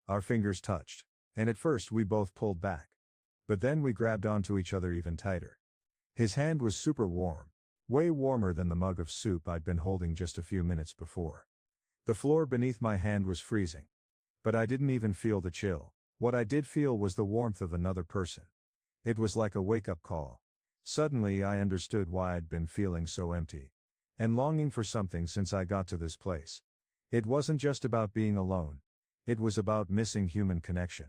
Our fingers touched. And at first we both pulled back. But then we grabbed onto each other even tighter. His hand was super warm. Way warmer than the mug of soup I'd been holding just a few minutes before. The floor beneath my hand was freezing. But I didn't even feel the chill. What I did feel was the warmth of another person. It was like a wake-up call. Suddenly I understood why I'd been feeling so empty. And longing for something since I got to this place. It wasn't just about being alone. It was about missing human connection.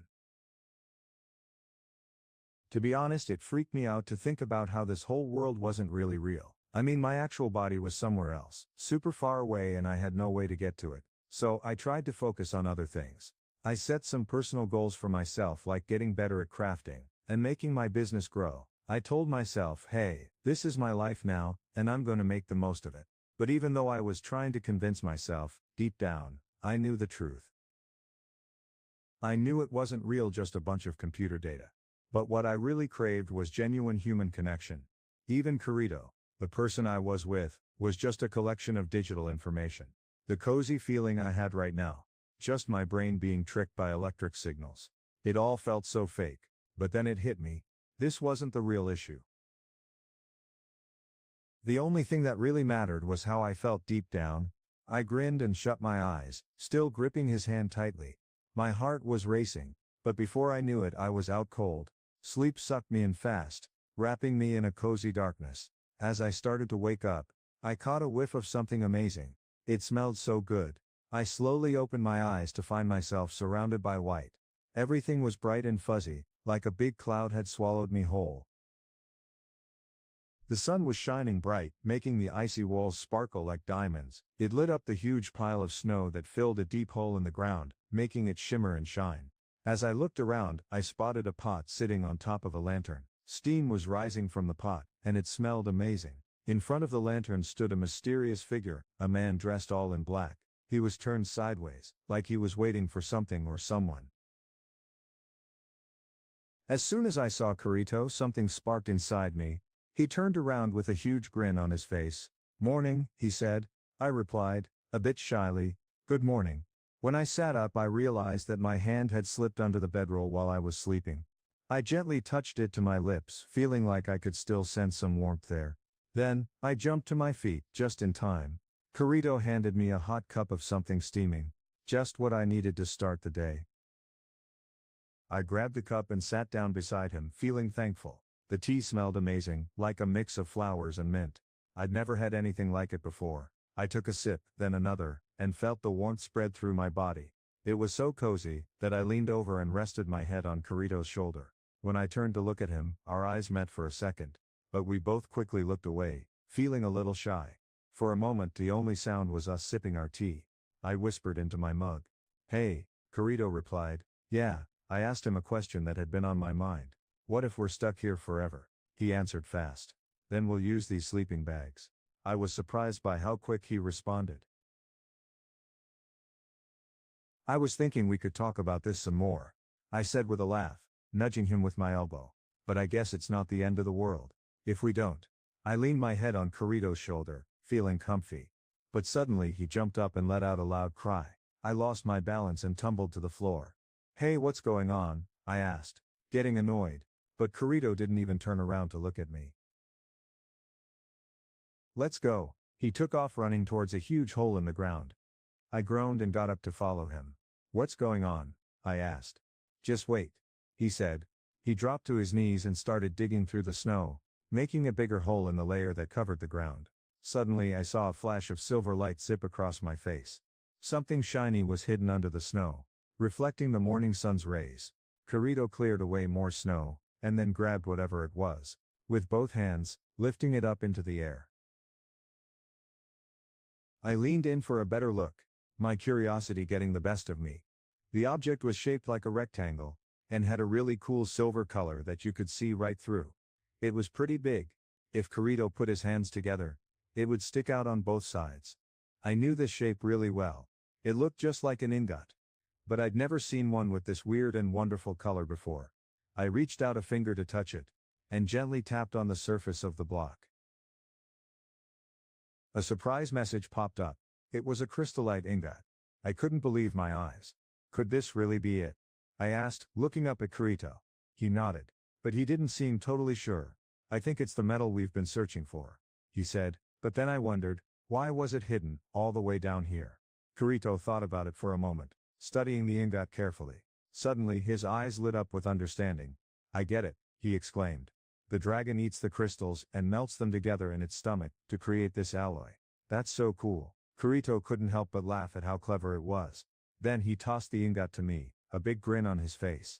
To be honest, it freaked me out to think about how this whole world wasn't really real. I mean, my actual body was somewhere else, super far away, and I had no way to get to it. So I tried to focus on other things. I set some personal goals for myself, like getting better at crafting and making my business grow. I told myself, hey, this is my life now, and I'm going to make the most of it. But even though I was trying to convince myself, deep down, I knew the truth. I knew it wasn't real, just a bunch of computer data. But what I really craved was genuine human connection. Even Kirito, the person I was with, was just a collection of digital information. The cozy feeling I had right now. Just my brain being tricked by electric signals. It all felt so fake. But then it hit me. This wasn't the real issue. The only thing that really mattered was how I felt deep down. I grinned and shut my eyes, still gripping his hand tightly. My heart was racing, but before I knew it I was out cold. Sleep sucked me in fast, wrapping me in a cozy darkness. As I started to wake up, I caught a whiff of something amazing. It smelled so good. I slowly opened my eyes to find myself surrounded by white. Everything was bright and fuzzy, like a big cloud had swallowed me whole. The sun was shining bright, making the icy walls sparkle like diamonds. It lit up the huge pile of snow that filled a deep hole in the ground, making it shimmer and shine. As I looked around, I spotted a pot sitting on top of a lantern. Steam was rising from the pot, and it smelled amazing. In front of the lantern stood a mysterious figure, a man dressed all in black. He was turned sideways, like he was waiting for something or someone. As soon as I saw Kirito, something sparked inside me. He turned around with a huge grin on his face. "Morning," he said. I replied, a bit shyly, "Good morning." When I sat up, I realized that my hand had slipped under the bedroll while I was sleeping. I gently touched it to my lips, feeling like I could still sense some warmth there. Then, I jumped to my feet, just in time. Kirito handed me a hot cup of something steaming. Just what I needed to start the day. I grabbed the cup and sat down beside him, feeling thankful. The tea smelled amazing, like a mix of flowers and mint. I'd never had anything like it before. I took a sip, then another, and felt the warmth spread through my body. It was so cozy that I leaned over and rested my head on Kirito's shoulder. When I turned to look at him, our eyes met for a second. But we both quickly looked away, feeling a little shy. For a moment the only sound was us sipping our tea. I whispered into my mug. "Hey," Kirito replied. "Yeah." I asked him a question that had been on my mind. "What if we're stuck here forever?" He answered fast. "Then we'll use these sleeping bags." I was surprised by how quick he responded. "I was thinking we could talk about this some more," I said with a laugh, nudging him with my elbow. "But I guess it's not the end of the world if we don't." I leaned my head on Kirito's shoulder, feeling comfy. But suddenly he jumped up and let out a loud cry. I lost my balance and tumbled to the floor. "Hey, what's going on?" I asked, getting annoyed. But Kirito didn't even turn around to look at me. "Let's go." He took off running towards a huge hole in the ground. I groaned and got up to follow him. "What's going on?" I asked. "Just wait," he said. He dropped to his knees and started digging through the snow, making a bigger hole in the layer that covered the ground. Suddenly I saw a flash of silver light zip across my face. Something shiny was hidden under the snow, reflecting the morning sun's rays. Kirito cleared away more snow, and then grabbed whatever it was, with both hands, lifting it up into the air. I leaned in for a better look, my curiosity getting the best of me. The object was shaped like a rectangle, and had a really cool silver color that you could see right through. It was pretty big. If Kirito put his hands together, it would stick out on both sides. I knew this shape really well. It looked just like an ingot. But I'd never seen one with this weird and wonderful color before. I reached out a finger to touch it, and gently tapped on the surface of the block. A surprise message popped up. It was a crystallite ingot. I couldn't believe my eyes. Could this really be it? I asked, looking up at Kirito. He nodded. But he didn't seem totally sure. I think it's the metal we've been searching for, he said, but then I wondered, why was it hidden, all the way down here? Kirito thought about it for a moment, studying the ingot carefully. Suddenly his eyes lit up with understanding. I get it, he exclaimed. The dragon eats the crystals and melts them together in its stomach to create this alloy. That's so cool. Kirito couldn't help but laugh at how clever it was. Then he tossed the ingot to me, a big grin on his face.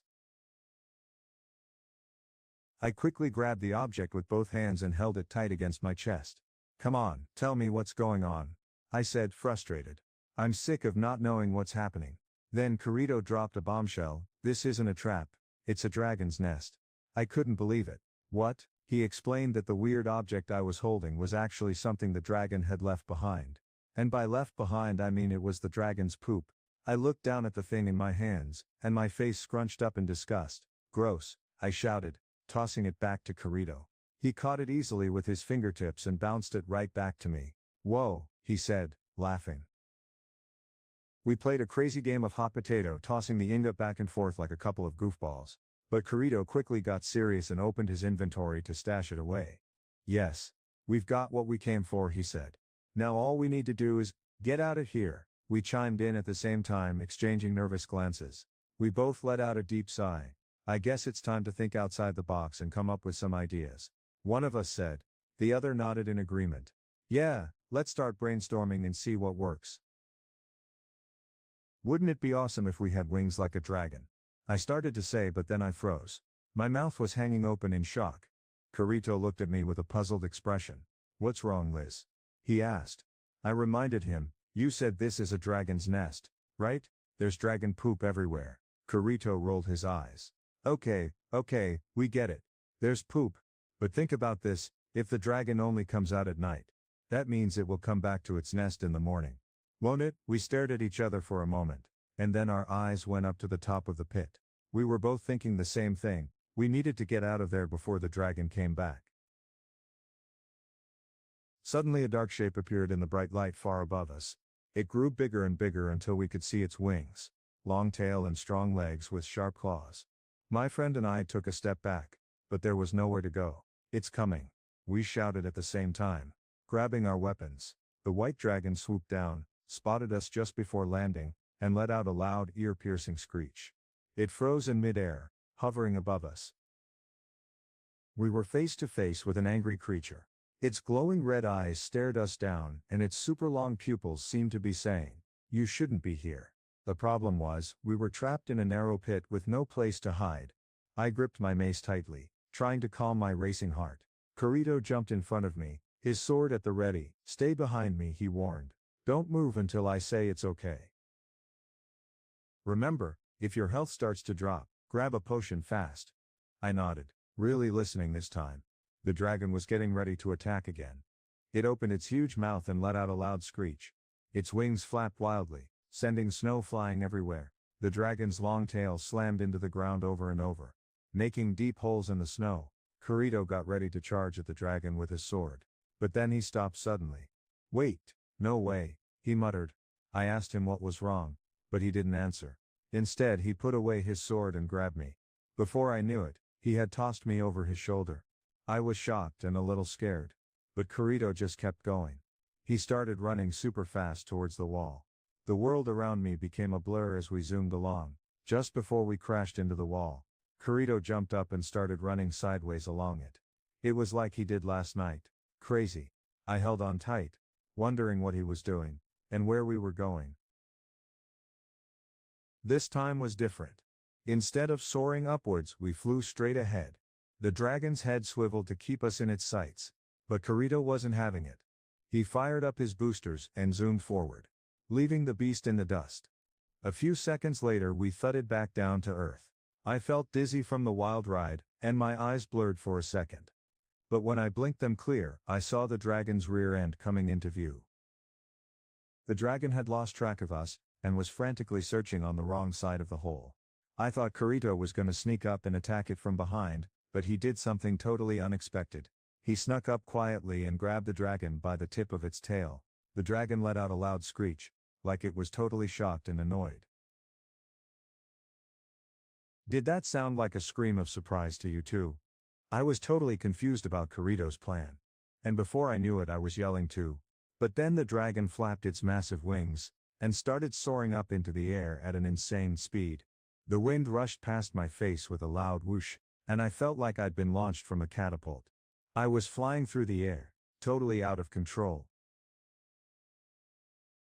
I quickly grabbed the object with both hands and held it tight against my chest. Come on, tell me what's going on, I said, frustrated. I'm sick of not knowing what's happening. Then Kirito dropped a bombshell. This isn't a trap, it's a dragon's nest. I couldn't believe it. What? He explained that the weird object I was holding was actually something the dragon had left behind. And by left behind I mean it was the dragon's poop. I looked down at the thing in my hands, and my face scrunched up in disgust. Gross, I shouted, tossing it back to Kirito. He caught it easily with his fingertips and bounced it right back to me. Whoa, he said, laughing. We played a crazy game of hot potato, tossing the ingot back and forth like a couple of goofballs. But Kirito quickly got serious and opened his inventory to stash it away. Yes, we've got what we came for, he said. Now all we need to do is get out of here. We chimed in at the same time, exchanging nervous glances. We both let out a deep sigh. I guess it's time to think outside the box and come up with some ideas. One of us said. The other nodded in agreement. Yeah, let's start brainstorming and see what works. Wouldn't it be awesome if we had wings like a dragon? I started to say, but then I froze. My mouth was hanging open in shock. Kirito looked at me with a puzzled expression. What's wrong, Liz? He asked. I reminded him, you said this is a dragon's nest, right? There's dragon poop everywhere. Kirito rolled his eyes. Okay, we get it. There's poop. But think about this, if the dragon only comes out at night, that means it will come back to its nest in the morning. Won't it? We stared at each other for a moment, and then our eyes went up to the top of the pit. We were both thinking the same thing. We needed to get out of there before the dragon came back. Suddenly a dark shape appeared in the bright light far above us. It grew bigger and bigger until we could see its wings, long tail and strong legs with sharp claws. My friend and I took a step back, but there was nowhere to go. It's coming, we shouted at the same time, grabbing our weapons. The white dragon swooped down, spotted us just before landing, and let out a loud, ear-piercing screech. It froze in midair, hovering above us. We were face to face with an angry creature. Its glowing red eyes stared us down, and its super long pupils seemed to be saying, "You shouldn't be here." The problem was, we were trapped in a narrow pit with no place to hide. I gripped my mace tightly, trying to calm my racing heart. Kirito jumped in front of me, his sword at the ready. "Stay behind me," he warned. "Don't move until I say it's okay. Remember, if your health starts to drop, grab a potion fast." I nodded, really listening this time. The dragon was getting ready to attack again. It opened its huge mouth and let out a loud screech. Its wings flapped wildly, sending snow flying everywhere. The dragon's long tail slammed into the ground over and over, making deep holes in the snow. Kirito got ready to charge at the dragon with his sword. But then he stopped suddenly. "Wait, no way," he muttered. I asked him what was wrong, but he didn't answer. Instead he put away his sword and grabbed me. Before I knew it, he had tossed me over his shoulder. I was shocked and a little scared. But Kirito just kept going. He started running super fast towards the wall. The world around me became a blur as we zoomed along. Just before we crashed into the wall, Kirito jumped up and started running sideways along it. It was like he did last night. Crazy. I held on tight, wondering what he was doing, and where we were going. This time was different. Instead of soaring upwards, we flew straight ahead. The dragon's head swiveled to keep us in its sights. But Kirito wasn't having it. He fired up his boosters and zoomed forward, leaving the beast in the dust. A few seconds later we thudded back down to earth. I felt dizzy from the wild ride, and my eyes blurred for a second. But when I blinked them clear, I saw the dragon's rear end coming into view. The dragon had lost track of us, and was frantically searching on the wrong side of the hole. I thought Kirito was going to sneak up and attack it from behind, but he did something totally unexpected. He snuck up quietly and grabbed the dragon by the tip of its tail. The dragon let out a loud screech, like it was totally shocked and annoyed. Did that sound like a scream of surprise to you too? I was totally confused about Kirito's plan. And before I knew it, I was yelling too. But then the dragon flapped its massive wings and started soaring up into the air at an insane speed. The wind rushed past my face with a loud whoosh, and I felt like I'd been launched from a catapult. I was flying through the air, totally out of control.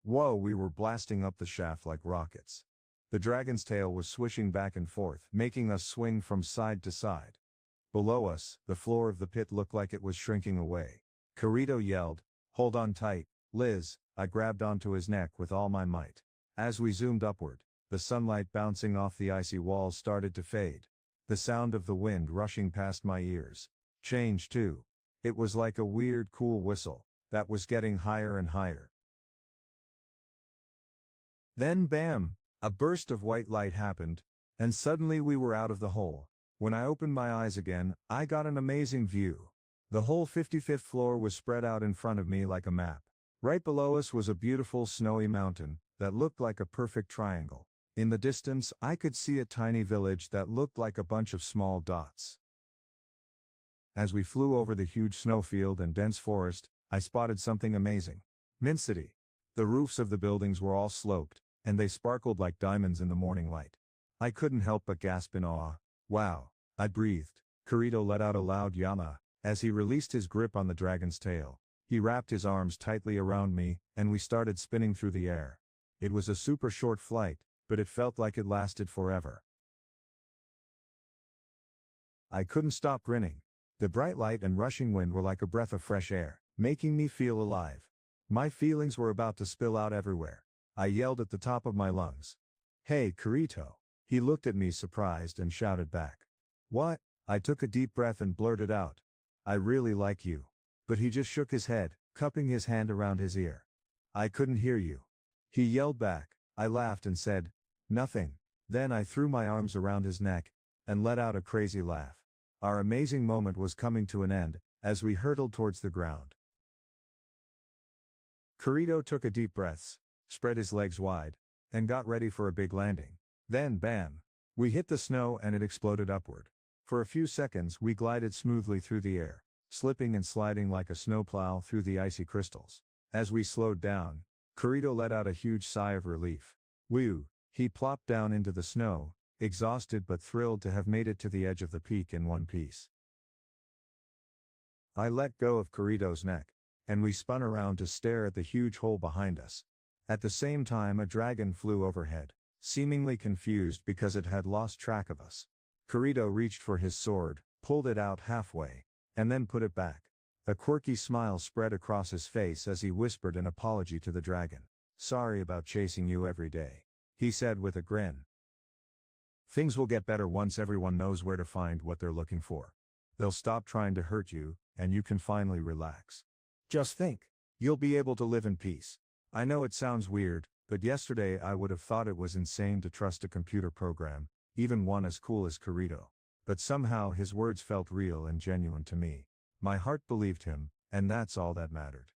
Whoa, we were blasting up the shaft like rockets. The dragon's tail was swishing back and forth, making us swing from side to side. Below us, the floor of the pit looked like it was shrinking away. Kirito yelled, "Hold on tight, Liz." I grabbed onto his neck with all my might. As we zoomed upward, the sunlight bouncing off the icy walls started to fade. The sound of the wind rushing past my ears changed too. It was like a weird cool whistle that was getting higher and higher. Then bam! A burst of white light happened, and suddenly we were out of the hole. When I opened my eyes again, I got an amazing view. The whole 55th floor was spread out in front of me like a map. Right below us was a beautiful snowy mountain that looked like a perfect triangle. In the distance, I could see a tiny village that looked like a bunch of small dots. As we flew over the huge snowfield and dense forest, I spotted something amazing. Mint City. The roofs of the buildings were all sloped, and they sparkled like diamonds in the morning light. I couldn't help but gasp in awe. Wow, I breathed. Kirito let out a loud yama as he released his grip on the dragon's tail. He wrapped his arms tightly around me, and we started spinning through the air. It was a super short flight, but it felt like it lasted forever. I couldn't stop grinning. The bright light and rushing wind were like a breath of fresh air, making me feel alive. My feelings were about to spill out everywhere. I yelled at the top of my lungs. "Hey, Kirito." He looked at me surprised and shouted back. "What?" I took a deep breath and blurted out, "I really like you." But he just shook his head, cupping his hand around his ear. "I couldn't hear you." He yelled back. I laughed and said, "Nothing." Then I threw my arms around his neck and let out a crazy laugh. Our amazing moment was coming to an end as we hurtled towards the ground. Kirito took a deep breath, spread his legs wide, and got ready for a big landing. Then bam! We hit the snow and it exploded upward. For a few seconds we glided smoothly through the air, slipping and sliding like a snowplow through the icy crystals. As we slowed down, Kirito let out a huge sigh of relief. Whew! He plopped down into the snow, exhausted but thrilled to have made it to the edge of the peak in one piece. I let go of Kirito's neck, and we spun around to stare at the huge hole behind us. At the same time, a dragon flew overhead, seemingly confused because it had lost track of us. Kirito reached for his sword, pulled it out halfway, and then put it back. A quirky smile spread across his face as he whispered an apology to the dragon. "Sorry about chasing you every day," he said with a grin. "Things will get better once everyone knows where to find what they're looking for. They'll stop trying to hurt you, and you can finally relax. Just think, you'll be able to live in peace." I know it sounds weird, but yesterday I would have thought it was insane to trust a computer program, even one as cool as Kirito. But somehow his words felt real and genuine to me. My heart believed him, and that's all that mattered.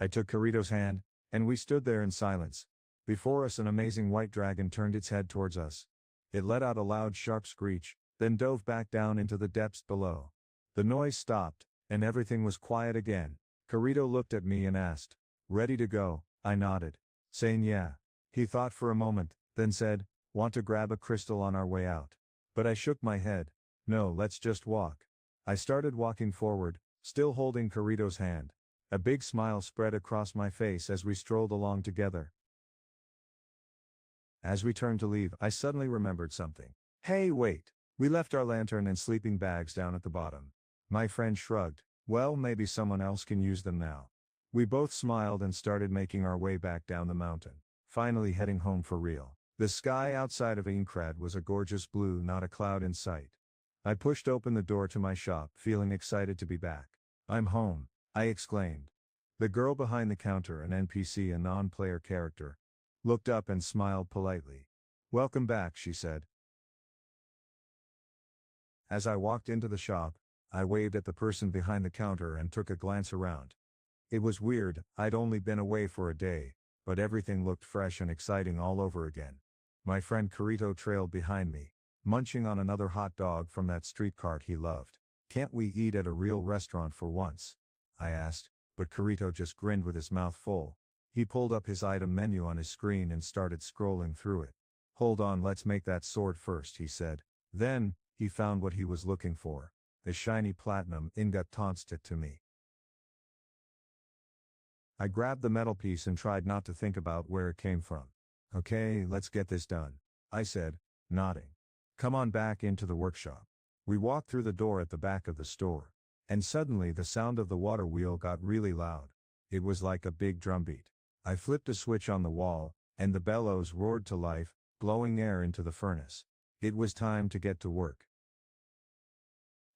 I took Kirito's hand, and we stood there in silence. Before us, an amazing white dragon turned its head towards us. It let out a loud sharp screech, then dove back down into the depths below. The noise stopped, and everything was quiet again. Kirito looked at me and asked, "Ready to go?" I nodded, saying yeah. He thought for a moment, then said, "Want to grab a crystal on our way out?" But I shook my head. "No, let's just walk." I started walking forward, still holding Kirito's hand. A big smile spread across my face as we strolled along together. As we turned to leave, I suddenly remembered something. "Hey, wait! We left our lantern and sleeping bags down at the bottom." My friend shrugged. "Well, maybe someone else can use them now." We both smiled and started making our way back down the mountain, finally heading home for real. The sky outside of Inkrad was a gorgeous blue, not a cloud in sight. I pushed open the door to my shop, feeling excited to be back. "I'm home," I exclaimed. The girl behind the counter, an NPC, a non-player character, looked up and smiled politely. "Welcome back," she said. As I walked into the shop, I waved at the person behind the counter and took a glance around. It was weird, I'd only been away for a day, but everything looked fresh and exciting all over again. My friend Kirito trailed behind me, munching on another hot dog from that street cart he loved. Can't we eat at a real restaurant for once? I asked, but Kirito just grinned with his mouth full. He pulled up his item menu on his screen and started scrolling through it. Hold on, let's make that sword first, he said. Then, he found what he was looking for. The shiny platinum ingot tossed it to me. I grabbed the metal piece and tried not to think about where it came from. Okay, let's get this done, I said, nodding. Come on back into the workshop. We walked through the door at the back of the store. And suddenly the sound of the water wheel got really loud. It was like a big drumbeat. I flipped a switch on the wall, and the bellows roared to life, blowing air into the furnace. It was time to get to work.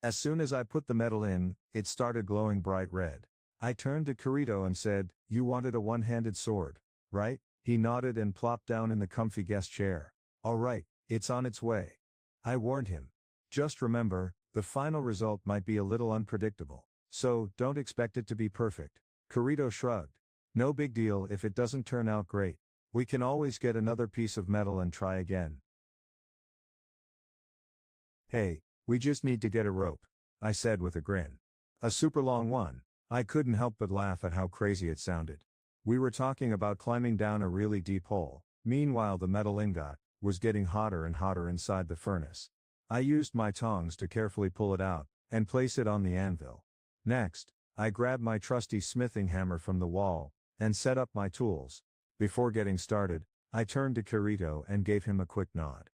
As soon as I put the metal in, it started glowing bright red. I turned to Kirito and said, "You wanted a one-handed sword, right?" He nodded and plopped down in the comfy guest chair. "All right, it's on its way." I warned him. "Just remember, the final result might be a little unpredictable, so don't expect it to be perfect." Kirito shrugged. "No big deal if it doesn't turn out great. We can always get another piece of metal and try again." "Hey, we just need to get a rope," I said with a grin. "A super long one." I couldn't help but laugh at how crazy it sounded. We were talking about climbing down a really deep hole. Meanwhile, the metal ingot was getting hotter and hotter inside the furnace. I used my tongs to carefully pull it out and place it on the anvil. Next, I grabbed my trusty smithing hammer from the wall and set up my tools. Before getting started, I turned to Kirito and gave him a quick nod.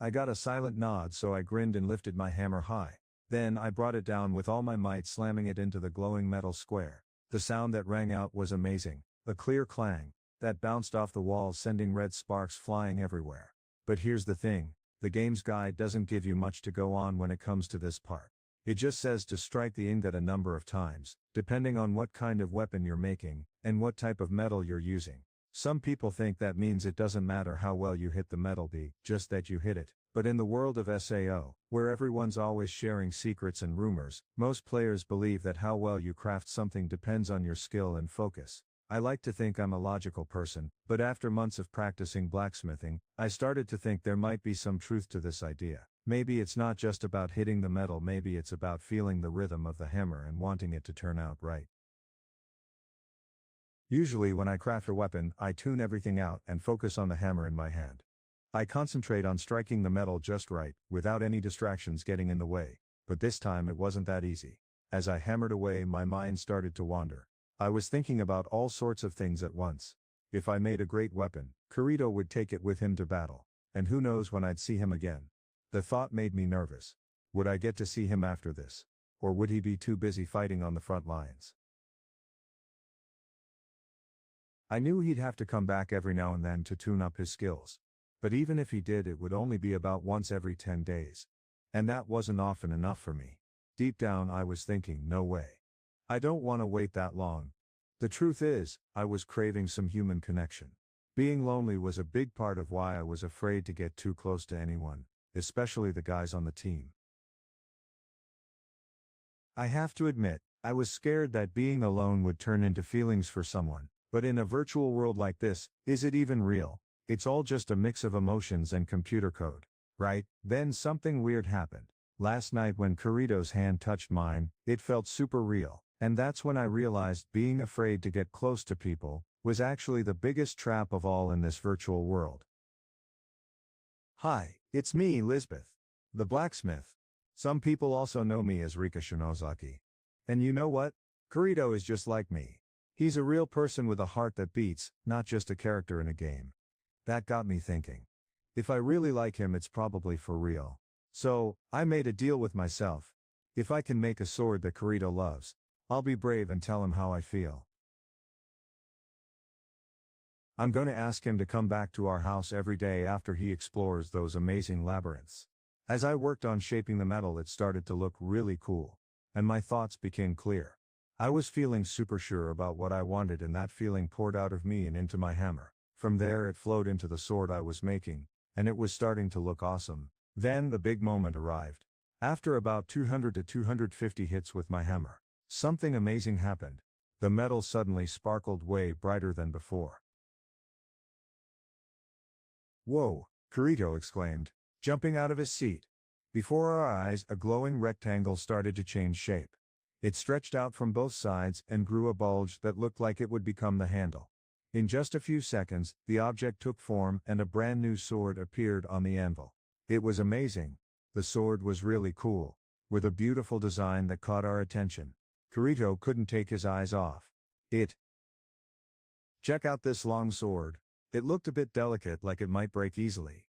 I got a silent nod, so I grinned and lifted my hammer high. Then I brought it down with all my might, slamming it into the glowing metal square. The sound that rang out was amazing, a clear clang that bounced off the walls, sending red sparks flying everywhere. But here's the thing, the game's guide doesn't give you much to go on when it comes to this part. It just says to strike the ingot a number of times, depending on what kind of weapon you're making, and what type of metal you're using. Some people think that means it doesn't matter how well you hit the metal, just that you hit it. But in the world of SAO, where everyone's always sharing secrets and rumors, most players believe that how well you craft something depends on your skill and focus. I like to think I'm a logical person, but after months of practicing blacksmithing, I started to think there might be some truth to this idea. Maybe it's not just about hitting the metal, maybe it's about feeling the rhythm of the hammer and wanting it to turn out right. Usually when I craft a weapon, I tune everything out and focus on the hammer in my hand. I concentrate on striking the metal just right, without any distractions getting in the way. But this time it wasn't that easy. As I hammered away, my mind started to wander. I was thinking about all sorts of things at once. If I made a great weapon, Kirito would take it with him to battle. And who knows when I'd see him again. The thought made me nervous. Would I get to see him after this? Or would he be too busy fighting on the front lines? I knew he'd have to come back every now and then to tune up his skills. But even if he did, it would only be about once every 10 days. And that wasn't often enough for me. Deep down I was thinking, no way. I don't want to wait that long. The truth is, I was craving some human connection. Being lonely was a big part of why I was afraid to get too close to anyone, especially the guys on the team. I have to admit, I was scared that being alone would turn into feelings for someone. But in a virtual world like this, is it even real? It's all just a mix of emotions and computer code, right? Then something weird happened. Last night when Kirito's hand touched mine, it felt super real. And that's when I realized being afraid to get close to people was actually the biggest trap of all in this virtual world. Hi, it's me, Lisbeth, the blacksmith. Some people also know me as Rika Shinozaki. And you know what? Kirito is just like me. He's a real person with a heart that beats, not just a character in a game. That got me thinking. If I really like him, it's probably for real. So, I made a deal with myself. If I can make a sword that Kirito loves, I'll be brave and tell him how I feel. I'm gonna ask him to come back to our house every day after he explores those amazing labyrinths. As I worked on shaping the metal, it started to look really cool. And my thoughts became clear. I was feeling super sure about what I wanted, and that feeling poured out of me and into my hammer. From there it flowed into the sword I was making, and it was starting to look awesome. Then the big moment arrived. After about 200 to 250 hits with my hammer, something amazing happened. The metal suddenly sparkled way brighter than before. Whoa, Kirito exclaimed, jumping out of his seat. Before our eyes, a glowing rectangle started to change shape. It stretched out from both sides and grew a bulge that looked like it would become the handle. In just a few seconds, the object took form and a brand new sword appeared on the anvil. It was amazing. The sword was really cool, with a beautiful design that caught our attention. Kirito couldn't take his eyes off it. Check out this long sword. It looked a bit delicate, like it might break easily.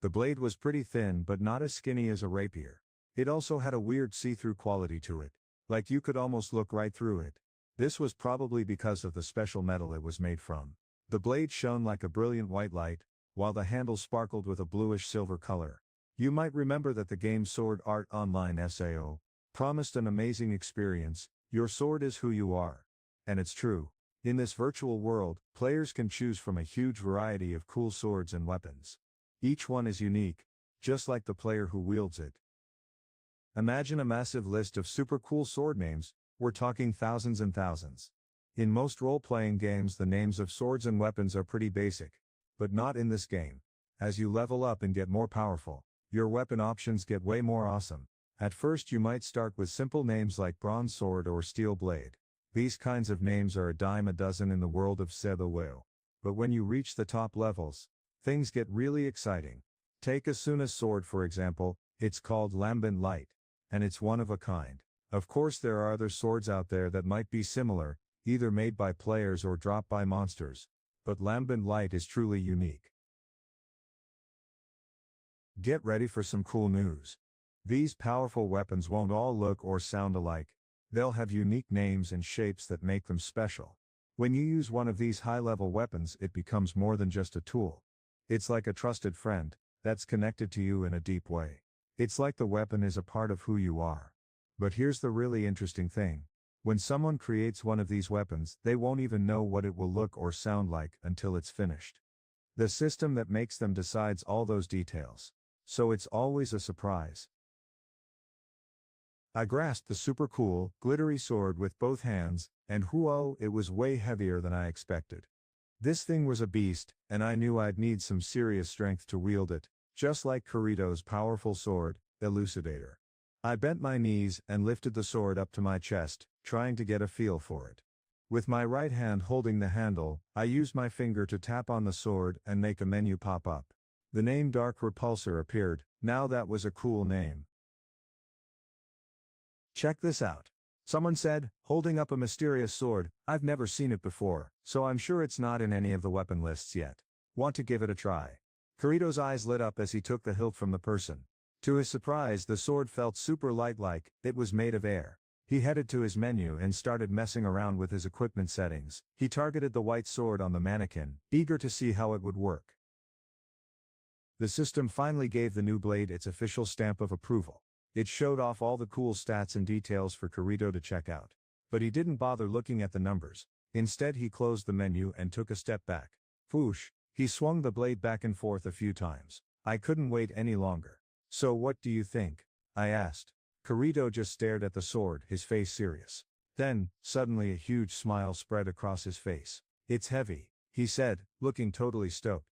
The blade was pretty thin but not as skinny as a rapier. It also had a weird see-through quality to it, like you could almost look right through it. This was probably because of the special metal it was made from. The blade shone like a brilliant white light, while the handle sparkled with a bluish-silver color. You might remember that the game Sword Art Online SAO promised an amazing experience. Your sword is who you are. And it's true. In this virtual world, players can choose from a huge variety of cool swords and weapons. Each one is unique, just like the player who wields it. Imagine a massive list of super cool sword names. We're talking thousands and thousands. In most role-playing games, the names of swords and weapons are pretty basic. But not in this game. As you level up and get more powerful, your weapon options get way more awesome. At first you might start with simple names like bronze sword or steel blade. These kinds of names are a dime a dozen in the world of Sci-Fi. But when you reach the top levels, things get really exciting. Take Asuna's sword for example. It's called Lambent Light, and it's one of a kind. Of course there are other swords out there that might be similar, either made by players or dropped by monsters, but Lambent Light is truly unique. Get ready for some cool news. These powerful weapons won't all look or sound alike. They'll have unique names and shapes that make them special. When you use one of these high-level weapons, it becomes more than just a tool. It's like a trusted friend that's connected to you in a deep way. It's like the weapon is a part of who you are. But here's the really interesting thing. When someone creates one of these weapons, they won't even know what it will look or sound like until it's finished. The system that makes them decides all those details. So it's always a surprise. I grasped the super cool, glittery sword with both hands, and whoa, it was way heavier than I expected. This thing was a beast, and I knew I'd need some serious strength to wield it, just like Kirito's powerful sword, Elucidator. I bent my knees and lifted the sword up to my chest, trying to get a feel for it. With my right hand holding the handle, I used my finger to tap on the sword and make a menu pop up. The name Dark Repulsor appeared. Now that was a cool name. Check this out. Someone said, holding up a mysterious sword. I've never seen it before, so I'm sure it's not in any of the weapon lists yet. Want to give it a try? Kirito's eyes lit up as he took the hilt from the person. To his surprise, the sword felt super light, like it was made of air. He headed to his menu and started messing around with his equipment settings. He targeted the white sword on the mannequin, eager to see how it would work. The system finally gave the new blade its official stamp of approval. It showed off all the cool stats and details for Kirito to check out. But he didn't bother looking at the numbers. Instead he closed the menu and took a step back. Whoosh! He swung the blade back and forth a few times. I couldn't wait any longer. So what do you think? I asked. Kirito just stared at the sword, his face serious. Then, suddenly a huge smile spread across his face. It's heavy, he said, looking totally stoked.